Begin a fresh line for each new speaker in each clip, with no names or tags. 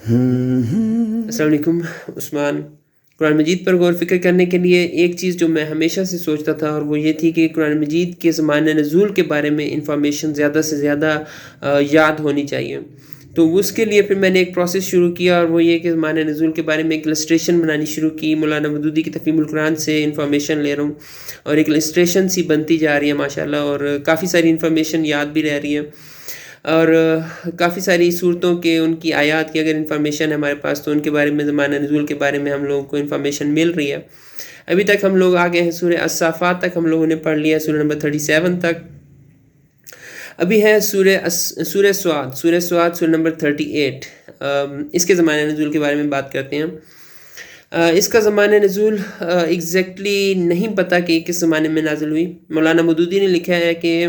السلام علیکم عثمان. قرآن مجید پر غور فکر کرنے کے لیے ایک چیز جو میں ہمیشہ سے سوچتا تھا اور وہ یہ تھی کہ قرآن مجید کے زمانہ نزول کے بارے میں انفارمیشن زیادہ سے زیادہ یاد ہونی چاہیے. تو اس کے لیے پھر میں نے ایک پروسیس شروع کیا اور وہ یہ کہ زمانہ نزول کے بارے میں ایک السٹریشن بنانی شروع کی. مولانا مودودی کی تفہیم القرآن سے انفارمیشن لے رہا ہوں اور ایک السٹریشن سی بنتی جا رہی ہے ماشاءاللہ، اور کافی ساری انفارمیشن یاد بھی رہ رہی ہے، اور کافی ساری صورتوں کے ان کی آیات کی اگر انفارمیشن ہے ہمارے پاس تو ان کے بارے میں زمانہ نزول کے بارے میں ہم لوگوں کو انفارمیشن مل رہی ہے. ابھی تک ہم لوگ آگے ہیں سورہ الصافات تک ہم لوگوں نے پڑھ لیا، سورہ نمبر 37 تک. ابھی ہے سورہ سعد سورہ نمبر 38. اس کے زمانہ نزول کے بارے میں بات کرتے ہیں. اس کا زمانہ نزول ایگزیکٹلی نہیں پتہ کہ کس زمانے میں نازل ہوئی. مولانا مودودی نے لکھا ہے کہ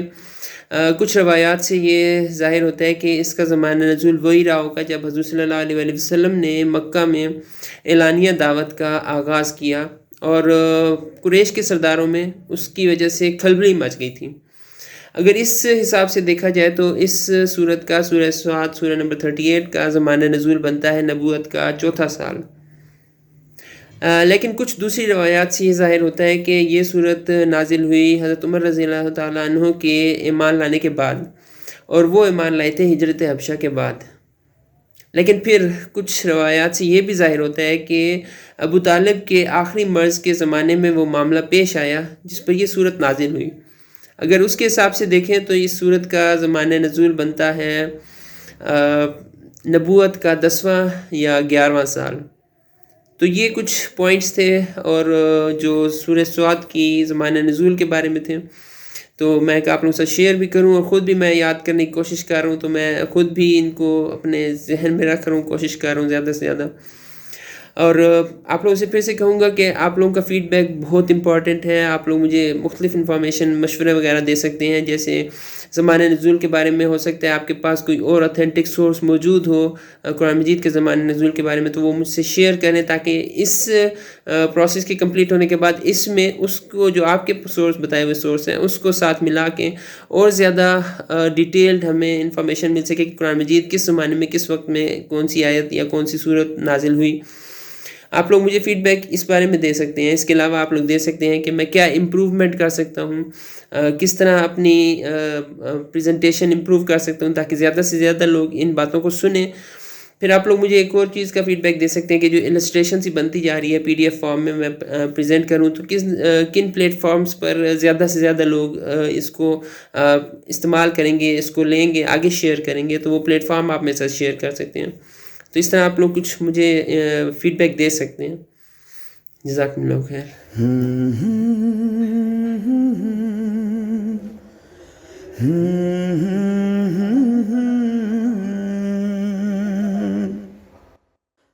کچھ روایات سے یہ ظاہر ہوتا ہے کہ اس کا زمانہ نزول وہی رہا ہوگا جب حضور صلی اللہ علیہ وسلم نے مکہ میں اعلانیہ دعوت کا آغاز کیا اور قریش کے سرداروں میں اس کی وجہ سے کھلبلی مچ گئی تھی. اگر اس حساب سے دیکھا جائے تو اس صورت کا سورہ سعد سورہ نمبر 38 کا زمانہ نزول بنتا ہے نبوت کا 4تھا سال. لیکن کچھ دوسری روایات سے یہ ظاہر ہوتا ہے کہ یہ صورت نازل ہوئی حضرت عمر رضی اللہ تعالیٰ عنہ کے ایمان لانے کے بعد، اور وہ ایمان لائے تھے ہجرت حبشہ کے بعد. لیکن پھر کچھ روایات سے یہ بھی ظاہر ہوتا ہے کہ ابو طالب کے آخری مرض کے زمانے میں وہ معاملہ پیش آیا جس پر یہ صورت نازل ہوئی. اگر اس کے حساب سے دیکھیں تو اس صورت کا زمانہ نزول بنتا ہے نبوت کا 10واں یا 11واں سال. تو یہ کچھ پوائنٹس تھے اور جو سورہ سعد کی زمانہ نزول کے بارے میں تھے، تو میں آپ لوگوں سے شیئر بھی کروں اور خود بھی میں یاد کرنے کی کوشش کر رہا ہوں. تو میں خود بھی ان کو اپنے ذہن میں رکھ رہا ہوں، کوشش کر رہا ہوں زیادہ سے زیادہ. اور آپ لوگوں سے پھر سے کہوں گا کہ آپ لوگوں کا فیڈ بیک بہت امپورٹنٹ ہے. آپ لوگ مجھے مختلف انفارمیشن مشورے وغیرہ دے سکتے ہیں، جیسے زمانہ نزول کے بارے میں ہو سکتا ہے آپ کے پاس کوئی اور اتھینٹک سورس موجود ہو قرآن مجید کے زمانہ نزول کے بارے میں، تو وہ مجھ سے شیئر کریں تاکہ اس پروسیس کے کمپلیٹ ہونے کے بعد اس میں اس کو جو آپ کے سورس بتائے ہوئے سورس ہیں اس کو ساتھ ملا کے اور زیادہ ڈیٹیلڈ ہمیں انفارمیشن مل سکے کہ قرآن مجید کس زمانے میں کس وقت میں کون سی آیت یا کون سی صورت نازل ہوئی. آپ لوگ مجھے فیڈ بیک اس بارے میں دے سکتے ہیں. اس کے علاوہ آپ لوگ دے سکتے ہیں کہ میں کیا امپروومنٹ کر سکتا ہوں، کس طرح اپنی پریزنٹیشن امپروو کر سکتا ہوں تاکہ زیادہ سے زیادہ لوگ ان باتوں کو سنیں. پھر آپ لوگ مجھے ایک اور چیز کا فیڈ بیک دے سکتے ہیں کہ جو السٹریشن سی بنتی جا رہی ہے PDF فارم میں پریزنٹ کروں تو کن پلیٹ فارمز پر زیادہ سے زیادہ لوگ اس کو استعمال کریں گے، اس کو لیں گے، آگے شیئر کریں گے. تو وہ پلیٹ فارم آپ میرے ساتھ شیئر کر سکتے ہیں. تو اس طرح آپ لوگ کچھ مجھے فیڈ بیک دے سکتے ہیں. جزاکم اللہ خیر.